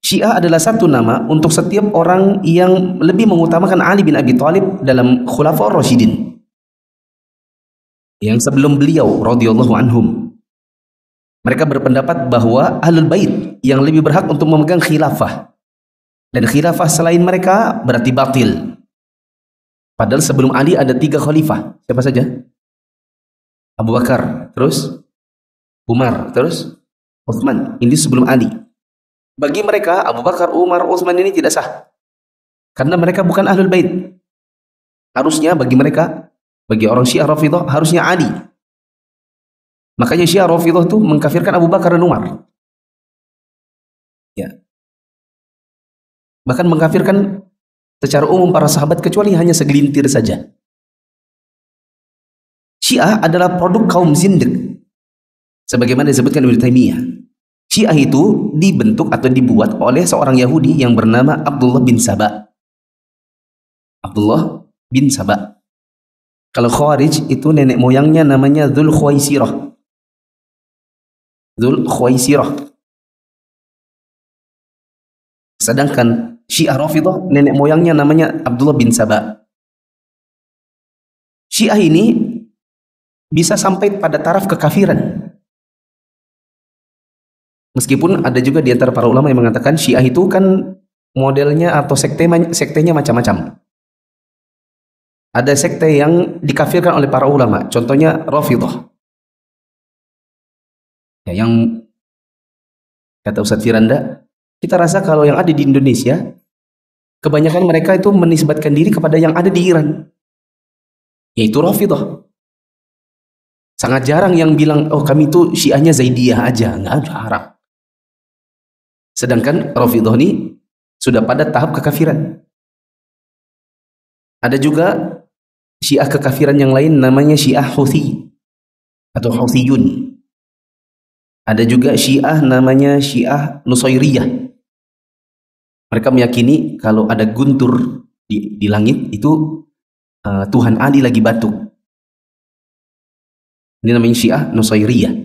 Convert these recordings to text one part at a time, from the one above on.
Syiah adalah satu nama untuk setiap orang yang lebih mengutamakan Ali bin Abi Thalib dalam Khulafaur Rasyidin. Yang sebelum beliau radhiyallahu anhum. Mereka berpendapat bahwa Ahlul Bait yang lebih berhak untuk memegang khilafah. Dan khilafah selain mereka berarti batil. Padahal sebelum Ali ada 3 khalifah. Siapa saja? Abu Bakar, terus Umar, terus Utsman. Ini sebelum Ali. Bagi mereka, Abu Bakar, Umar, Utsman ini tidak sah. Karena mereka bukan Ahlul Bait. Harusnya bagi mereka, bagi orang Syiah Rafidhah, harusnya Ali. Makanya Syiah Rafidhah itu mengkafirkan Abu Bakar dan Umar. Ya. Bahkan mengkafirkan secara umum para sahabat kecuali hanya segelintir saja. Syiah adalah produk kaum zindiq. Sebagaimana disebutkan Ibnu Taimiyah. Syiah itu dibentuk atau dibuat oleh seorang Yahudi yang bernama Abdullah bin Saba. Abdullah bin Saba. Kalau Khawarij itu nenek moyangnya namanya Dzul Khuwaisirah. Dzul Khuwaisirah. Sedangkan Syiah Rafidhah nenek moyangnya namanya Abdullah bin Saba. Syiah ini bisa sampai pada taraf kekafiran. Meskipun ada juga di antara para ulama yang mengatakan Syiah itu kan modelnya atau sektenya macam-macam. Ada sekte yang dikafirkan oleh para ulama, contohnya Rafidhah. Ya, yang kata Ustadz Firanda, kita rasa kalau yang ada di Indonesia, kebanyakan mereka itu menisbatkan diri kepada yang ada di Iran, yaitu Rafidhah. Sangat jarang yang bilang, oh kami itu Syiahnya Zaidiyah aja, nggak ada Arab. Sedangkan Rafidhah ini sudah pada tahap kekafiran. Ada juga Syiah kekafiran yang lain namanya Syiah Houthi atau Houthiyun. Ada juga Syiah namanya Syiah Nusairiyah. Mereka meyakini kalau ada guntur di langit itu Tuhan Ali lagi batuk. Ini namanya Syiah Nusairiyah.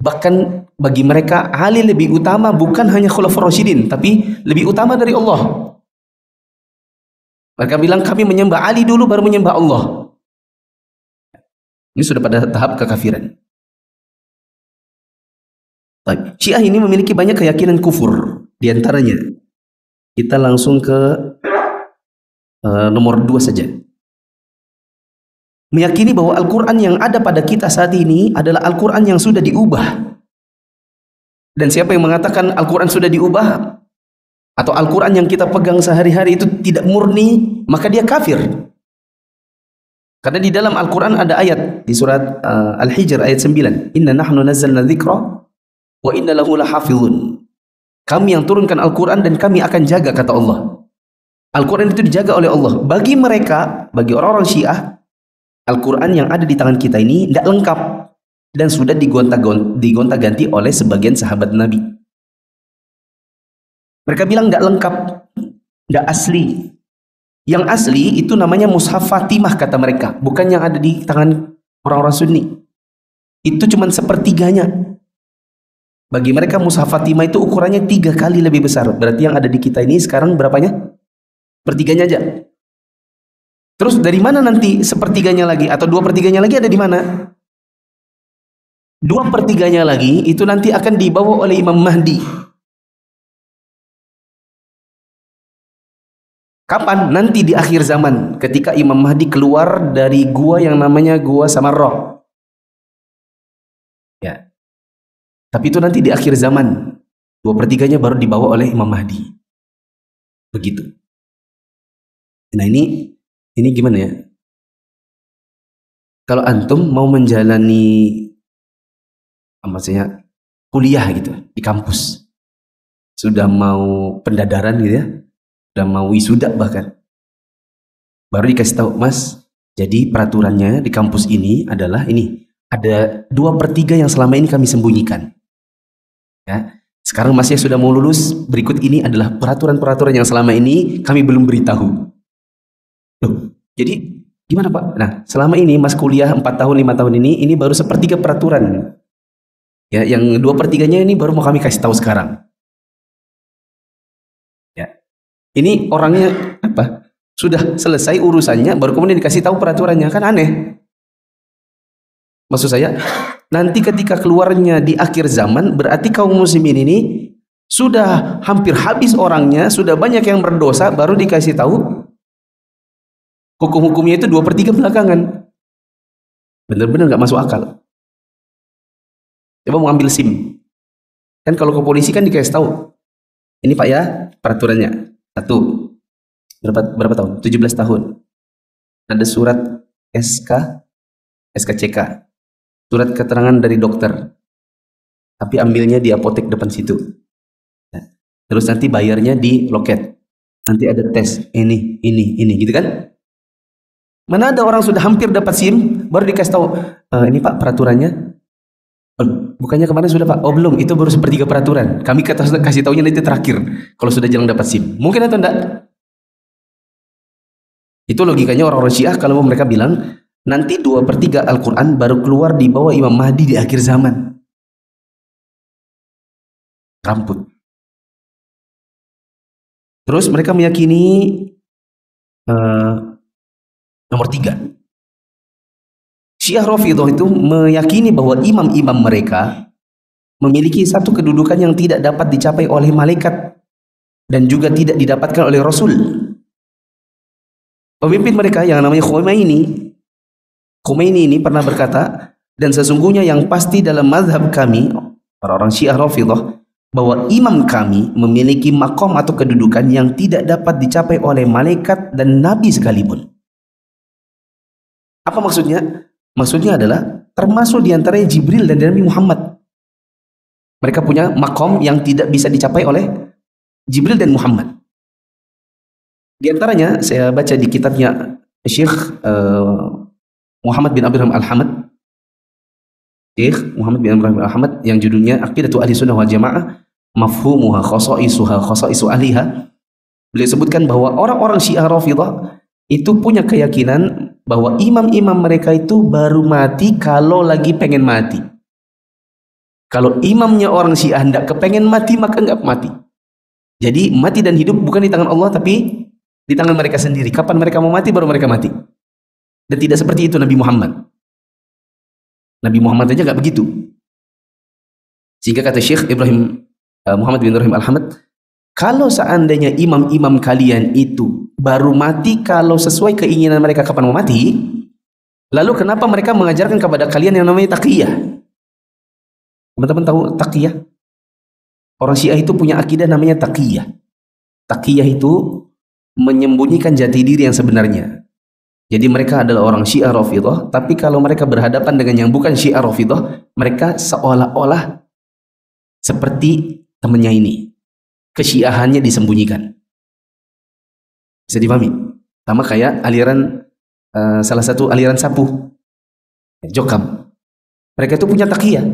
Bahkan bagi mereka Ali lebih utama bukan hanya Khulafaur Rasyidin, tapi lebih utama dari Allah. Mereka bilang kami menyembah Ali dulu baru menyembah Allah. Ini sudah pada tahap kekafiran. Syiah ini memiliki banyak keyakinan kufur. Di antaranya kita langsung ke nomor 2 saja. Meyakini bahwa Al-Quran yang ada pada kita saat ini adalah Al-Quran yang sudah diubah. Dan siapa yang mengatakan Al-Quran sudah diubah atau Al-Quran yang kita pegang sehari-hari itu tidak murni, maka dia kafir. Karena di dalam Al-Quran ada ayat di surat Al-Hijr ayat 9, Inna nahnu nazzalna dzikra wa inna lahu lahafizun. Kami yang turunkan Al-Quran dan kami akan jaga, kata Allah. Al-Quran itu dijaga oleh Allah. Bagi mereka, bagi orang-orang Syiah, Al-Quran yang ada di tangan kita ini tidak lengkap dan sudah digonta-ganti oleh sebagian sahabat Nabi. Mereka bilang tidak lengkap, tidak asli. Yang asli itu namanya Mushaf Fatimah, kata mereka, bukan yang ada di tangan orang-orang Sunni. Itu cuma sepertiganya. Bagi mereka Mushaf Fatimah itu ukurannya 3 kali lebih besar. Berarti yang ada di kita ini sekarang berapanya? Sepertiganya aja. Terus dari mana nanti sepertiganya lagi atau 2/3-nya lagi ada di mana? 2/3-nya lagi itu nanti akan dibawa oleh Imam Mahdi. Kapan? Nanti di akhir zaman, ketika Imam Mahdi keluar dari gua yang namanya Gua Samarrah. Ya. Tapi itu nanti di akhir zaman. 2/3-nya baru dibawa oleh Imam Mahdi. Begitu. Nah ini gimana ya? Kalau antum mau menjalani maksudnya kuliah gitu di kampus, sudah mau pendadaran gitu ya, sudah mau wisuda bahkan, baru dikasih tahu, Mas, jadi peraturannya di kampus ini adalah ini, ada 2/3 yang selama ini kami sembunyikan. Ya, sekarang Masnya sudah mau lulus, berikut ini adalah peraturan-peraturan yang selama ini kami belum beritahu. Loh, jadi gimana Pak? Nah, selama ini Mas kuliah 4 tahun, 5 tahun ini baru 1/3 peraturan. Ya, yang 2/3-nya ini baru mau kami kasih tahu sekarang. Ini orangnya apa? Sudah selesai urusannya, baru kemudian dikasih tahu peraturannya, kan aneh. Maksud saya, nanti ketika keluarnya di akhir zaman, berarti kaum muslimin ini sudah hampir habis orangnya, sudah banyak yang berdosa, baru dikasih tahu hukum-hukumnya itu 2/3 belakangan. Benar-benar nggak masuk akal. Coba mau ambil SIM, kan kalau ke polisi kan dikasih tahu, ini Pak ya peraturannya. Satu, berapa tahun? 17 tahun. Ada surat SKCK, surat keterangan dari dokter, tapi ambilnya di apotek depan situ. Terus nanti bayarnya di loket. Nanti ada tes ini, gitu kan? Mana ada orang sudah hampir dapat SIM, baru dikasih tahu, ini Pak peraturannya. Bukannya kemarin sudah Pak? Oh belum, itu baru 1/3 peraturan. Kami kasih taunya nanti terakhir, kalau sudah jarang dapat SIM. Mungkin atau enggak? Itu logikanya orang-orang Syiah kalau mereka bilang, nanti 2/3 Al-Quran baru keluar di bawah Imam Mahdi di akhir zaman. Ramput. Terus mereka meyakini nomor 3. Syiah Rafidhah itu meyakini bahwa imam-imam mereka memiliki satu kedudukan yang tidak dapat dicapai oleh malaikat dan juga tidak didapatkan oleh Rasul. Pemimpin mereka yang namanya Khomeini ini pernah berkata, dan sesungguhnya yang pasti dalam mazhab kami, orang-orang Syiah Rafidhah, bahwa imam kami memiliki makom atau kedudukan yang tidak dapat dicapai oleh malaikat dan nabi sekalipun. Apa maksudnya? Maksudnya adalah termasuk diantaranya Jibril dan Nabi Muhammad. Mereka punya makom yang tidak bisa dicapai oleh Jibril dan Muhammad. Di antaranya saya baca di kitabnya Syekh Muhammad bin Ibrahim Al-Hamad, Syekh Muhammad bin Ibrahim Al-Hamad, yang judulnya Aqidatu Ahlussunnah wal Jamaah, Mafhumuha Khasaisu Ahliha. Beliau sebutkan bahwa orang-orang Syiah Rafidhah itu punya keyakinan bahwa imam-imam mereka itu baru mati kalau lagi pengen mati. Kalau imamnya orang Syiah hendak kepengen mati, maka enggak mati. Jadi mati dan hidup bukan di tangan Allah, tapi di tangan mereka sendiri. Kapan mereka mau mati, baru mereka mati. Dan tidak seperti itu Nabi Muhammad. Nabi Muhammad aja enggak begitu. Sehingga kata Syekh Muhammad bin Ibrahim Al-Hamad, kalau seandainya imam-imam kalian itu baru mati kalau sesuai keinginan mereka kapan mau mati, lalu kenapa mereka mengajarkan kepada kalian yang namanya taqiyah? Teman-teman tahu taqiyah? Orang Syiah itu punya akidah namanya taqiyah. Taqiyah itu menyembunyikan jati diri yang sebenarnya. Jadi mereka adalah orang Syiah Rafidhah, tapi kalau mereka berhadapan dengan yang bukan Syiah Rafidhah, mereka seolah-olah seperti temannya ini. Kesyiahannya disembunyikan. Bisa dipahami? Sama kayak aliran salah satu aliran sapu, Jokam. Mereka itu punya taqiyah.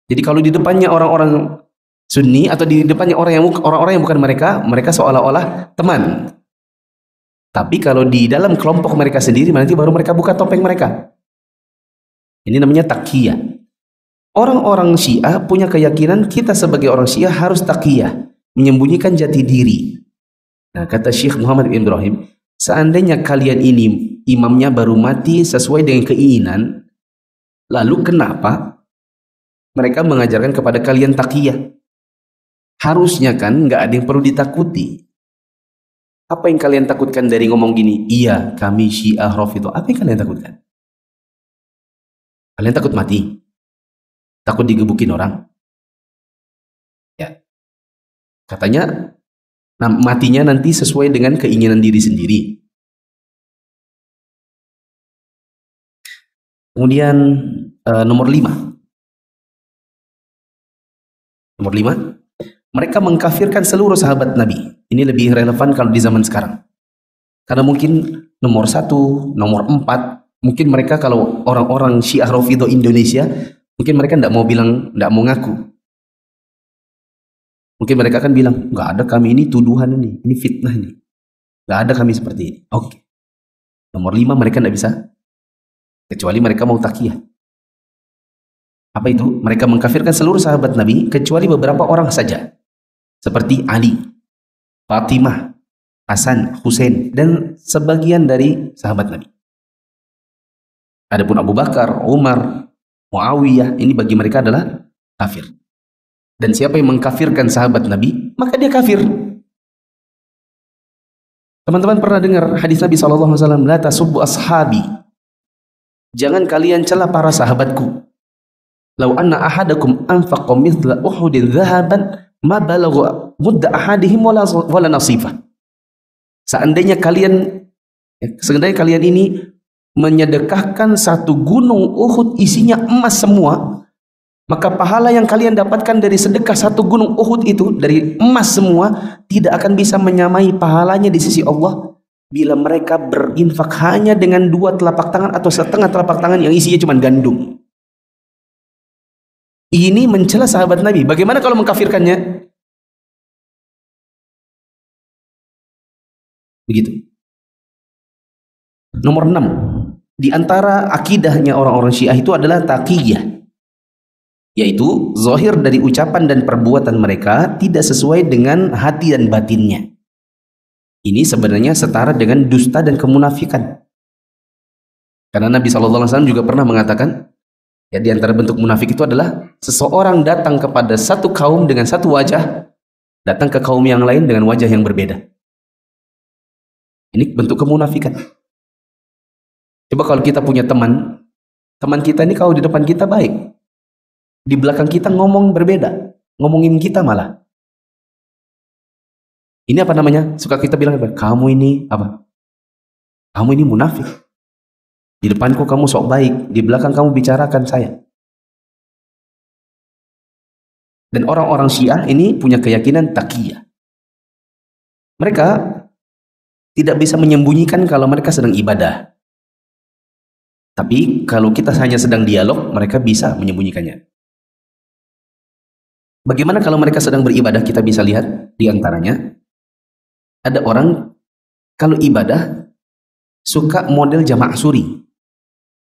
Jadi kalau di depannya orang-orang Sunni atau di depannya orang-orang yang bukan mereka, mereka seolah-olah teman. Tapi kalau di dalam kelompok mereka sendiri, nanti baru mereka buka topeng mereka. Ini namanya taqiyah. Orang-orang Syiah punya keyakinan kita sebagai orang Syiah harus taqiyah, menyembunyikan jati diri. Nah, kata Syekh Muhammad bin Ibrahim, seandainya kalian ini imamnya baru mati sesuai dengan keinginan, lalu kenapa mereka mengajarkan kepada kalian taqiyah? Harusnya kan nggak ada yang perlu ditakuti. Apa yang kalian takutkan dari ngomong gini? Iya, kami Syiah Rafidhah. Apa yang kalian takutkan? Kalian takut mati? Takut digebukin orang? Ya. Katanya, nah, matinya nanti sesuai dengan keinginan diri sendiri. Kemudian nomor 5. Nomor 5, mereka mengkafirkan seluruh sahabat Nabi. Ini lebih relevan kalau di zaman sekarang. Karena mungkin nomor 1, nomor 4, mungkin mereka kalau orang-orang Syiah Rafidhah Indonesia, mungkin mereka tidak mau bilang, tidak mau ngaku. Mungkin mereka akan bilang, nggak ada kami, ini tuduhan ini fitnah ini. Nggak ada kami seperti ini. Oke. Nomor 5 mereka tidak bisa. Kecuali mereka mau taqiyah. Apa itu? Mereka mengkafirkan seluruh sahabat Nabi, kecuali beberapa orang saja. Seperti Ali, Fatimah, Hasan, Husain, dan sebagian dari sahabat Nabi. Adapun Abu Bakar, Umar, Muawiyah, ini bagi mereka adalah kafir. Dan siapa yang mengkafirkan sahabat Nabi, maka dia kafir. Teman-teman pernah dengar hadis Nabi SAW, la tasubbu ashabi. Jangan kalian cela para sahabatku. Lau anna ahadakum anfaqa mithla Uhudin dhahaban ma balagha mudda ahadihim wala nasifah. Seandainya kalian ini menyedekahkan satu gunung Uhud isinya emas semua, maka pahala yang kalian dapatkan dari sedekah satu gunung Uhud itu dari emas semua tidak akan bisa menyamai pahalanya di sisi Allah bila mereka berinfak hanya dengan 2 telapak tangan atau setengah telapak tangan yang isinya cuma gandum. Ini mencela sahabat Nabi. Bagaimana kalau mengkafirkannya? Begitu. Nomor 6. Di antara akidahnya orang-orang Syiah itu adalah taqiyah, yaitu zahir dari ucapan dan perbuatan mereka tidak sesuai dengan hati dan batinnya. Ini sebenarnya setara dengan dusta dan kemunafikan. Karena Nabi SAW juga pernah mengatakan, ya, di antara bentuk munafik itu adalah seseorang datang kepada satu kaum dengan satu wajah, datang ke kaum yang lain dengan wajah yang berbeda. Ini bentuk kemunafikan. Coba kalau kita punya teman kita ini kalau di depan kita baik, di belakang kita ngomong berbeda, ngomongin kita malah. Ini apa namanya? Suka kita bilang, kamu ini apa? Kamu ini munafik. Di depanku kamu sok baik, di belakang kamu bicarakan saya. Dan orang-orang Syiah ini punya keyakinan taqiyah. Mereka tidak bisa menyembunyikan kalau mereka sedang ibadah. Tapi kalau kita hanya sedang dialog, mereka bisa menyembunyikannya. Bagaimana kalau mereka sedang beribadah? Kita bisa lihat di antaranya. Ada orang kalau ibadah suka model jamaah suri.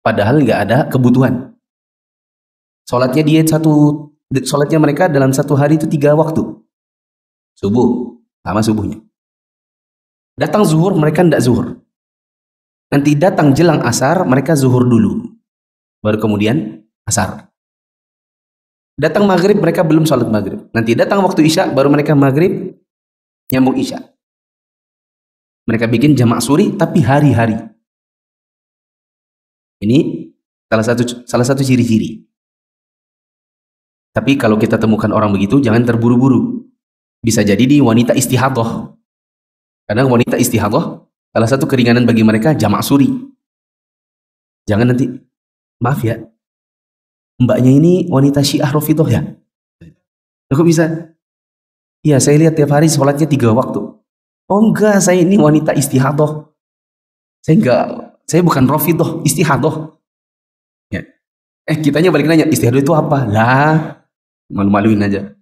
Padahal nggak ada kebutuhan. Sholatnya mereka dalam satu hari itu 3 waktu. Subuh, sama subuhnya. Datang zuhur, mereka tidak zuhur. Nanti datang jelang asar, mereka zuhur dulu. Baru kemudian asar. Datang maghrib, mereka belum sholat maghrib. Nanti datang waktu isya, baru mereka maghrib, nyambung isya. Mereka bikin jamaah suri, tapi hari-hari. Ini salah satu ciri-ciri. Tapi kalau kita temukan orang begitu, jangan terburu-buru. Bisa jadi di wanita istihadhah. Karena wanita istihadhah, salah satu keringanan bagi mereka jamaah suri. Jangan nanti, maaf ya, mbaknya ini wanita Syiah Rafidhah ya? Kok bisa? Iya, saya lihat tiap hari sholatnya 3 waktu. Oh enggak, saya ini wanita istihadhah. Saya bukan Rafidhah, istihadhah. Ya. Kitanya balik nanya, istihadhah itu apa? Lah, malu-maluin aja.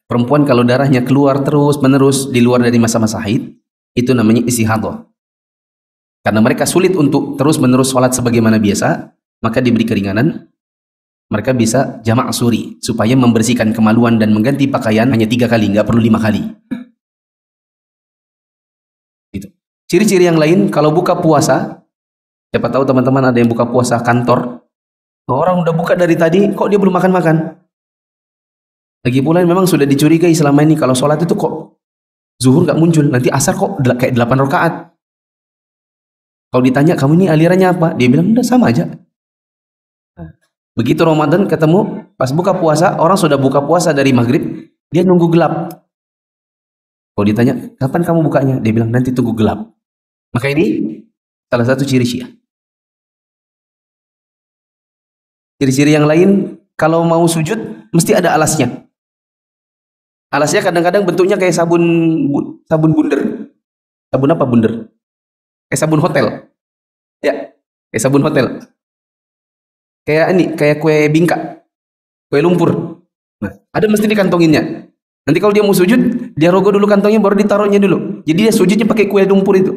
Perempuan kalau darahnya keluar terus-menerus di luar dari masa-masa haid, itu namanya istihadhah. Karena mereka sulit untuk terus-menerus sholat sebagaimana biasa, maka diberi keringanan. Mereka bisa jamaah suri, supaya membersihkan kemaluan dan mengganti pakaian hanya 3 kali, nggak perlu 5 kali. Gitu. Ciri-ciri yang lain, kalau buka puasa, siapa tahu teman-teman ada yang buka puasa kantor, orang udah buka dari tadi, kok dia belum makan-makan? Lagi pula memang sudah dicurigai selama ini kalau sholat itu kok zuhur nggak muncul, nanti asar kok kayak 8 rakaat. Kalau ditanya kamu ini alirannya apa, dia bilang udah sama aja. Nah, begitu Ramadan ketemu pas buka puasa, orang sudah buka puasa dari maghrib, dia nunggu gelap. Kalau ditanya kapan kamu bukanya, dia bilang nanti tunggu gelap. Maka ini salah satu ciri Syiah. Ciri-ciri yang lain, kalau mau sujud mesti ada alasnya. Alasnya kadang-kadang bentuknya kayak sabun bundar. Sabun apa bundar? Kayak sabun hotel. Ya, kayak sabun hotel. Kayak kue bingka. Kue lumpur. Nah, ada mesti dikantonginnya. Nanti kalau dia mau sujud, dia rogoh dulu kantongnya baru ditaruhnya dulu. Jadi dia sujudnya pakai kue lumpur itu.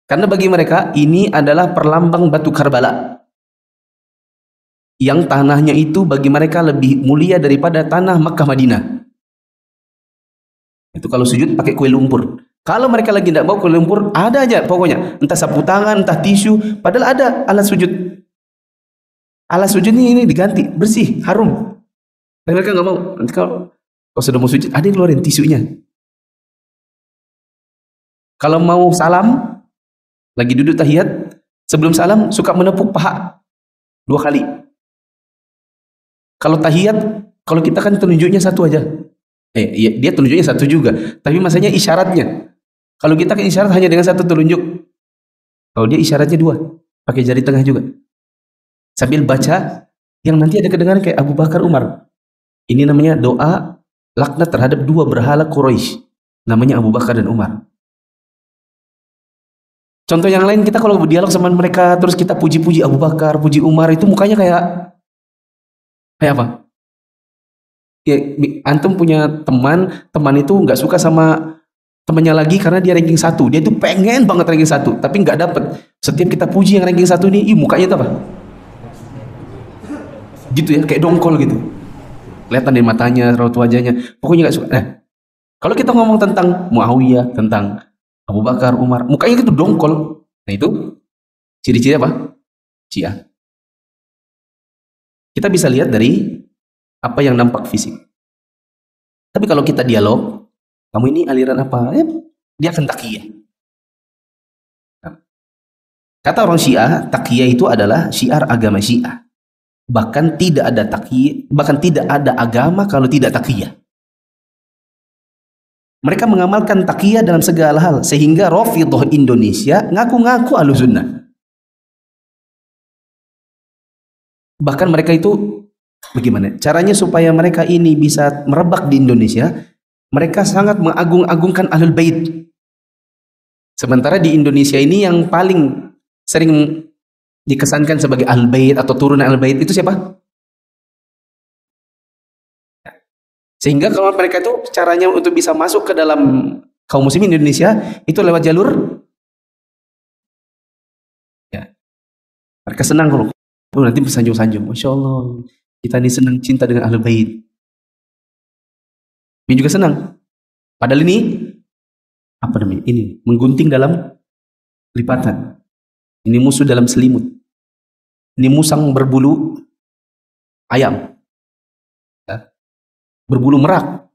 Karena bagi mereka ini adalah perlambang batu Karbala. Yang tanahnya itu bagi mereka lebih mulia daripada tanah Makkah Madinah. Itu kalau sujud pakai kue lumpur. Kalau mereka lagi tidak bawa kue lumpur, ada aja pokoknya. Entah sapu tangan, entah tisu. Padahal ada alat sujud. Alat sujud ini diganti, bersih, harum. Tapi mereka nggak mau. Nanti kalau sudah mau sujud, ada yang keluarin tisunya. Kalau mau salam, lagi duduk tahiyat, sebelum salam suka menepuk paha 2 kali. Kalau tahiyat, kalau kita kan tunjuknya satu aja. Dia tunjuknya satu juga, tapi masanya isyaratnya. Kalau kita kan isyarat hanya dengan satu telunjuk. Kalau dia isyaratnya 2, pakai jari tengah juga. Sambil baca yang nanti ada kedengaran kayak Abu Bakar Umar. Ini namanya doa laknat terhadap 2 berhala Quraisy. Namanya Abu Bakar dan Umar. Contoh yang lain, kita kalau berdialog sama mereka terus kita puji-puji Abu Bakar, puji Umar, itu mukanya kayak apa? Ya, antum punya teman itu nggak suka sama temannya lagi karena dia ranking 1. Dia tuh pengen banget ranking 1, tapi nggak dapet. Setiap kita puji yang ranking 1 ini, mukanya itu apa? Gitu ya, kayak dongkol gitu. Kelihatan dari matanya, raut wajahnya. Pokoknya nggak suka. Kalau kita ngomong tentang Muawiyah, tentang Abu Bakar, Umar, mukanya itu dongkol. Nah itu ciri-ciri apa? Syiah. Kita bisa lihat dari apa yang nampak fisik. Tapi kalau kita dialog, kamu ini aliran apa? Dia akan taqiyah. Kata orang Syiah, taqiyah itu adalah syiar agama Syiah. Bahkan tidak ada taqiyah, bahkan tidak ada agama kalau tidak taqiyah. Mereka mengamalkan taqiyah dalam segala hal, sehingga Rafidhah Indonesia ngaku-ngaku Ahlussunnah. Bahkan mereka itu bagaimana caranya supaya mereka ini bisa merebak di Indonesia? Mereka sangat mengagung-agungkan Ahlul Bait. Sementara di Indonesia ini yang paling sering dikesankan sebagai Ahlul Bait atau turunan Ahlul Bait itu siapa? Sehingga kalau mereka itu caranya untuk bisa masuk ke dalam kaum muslimin Indonesia itu lewat jalur ya. Mereka senang kalau nanti bersanjung-sanjung. Masya Allah, kita ini senang cinta dengan Ahlul Bait. Ini juga senang. Padahal ini apa namanya? Ini menggunting dalam lipatan. Ini musuh dalam selimut. Ini musang berbulu ayam. Berbulu merak.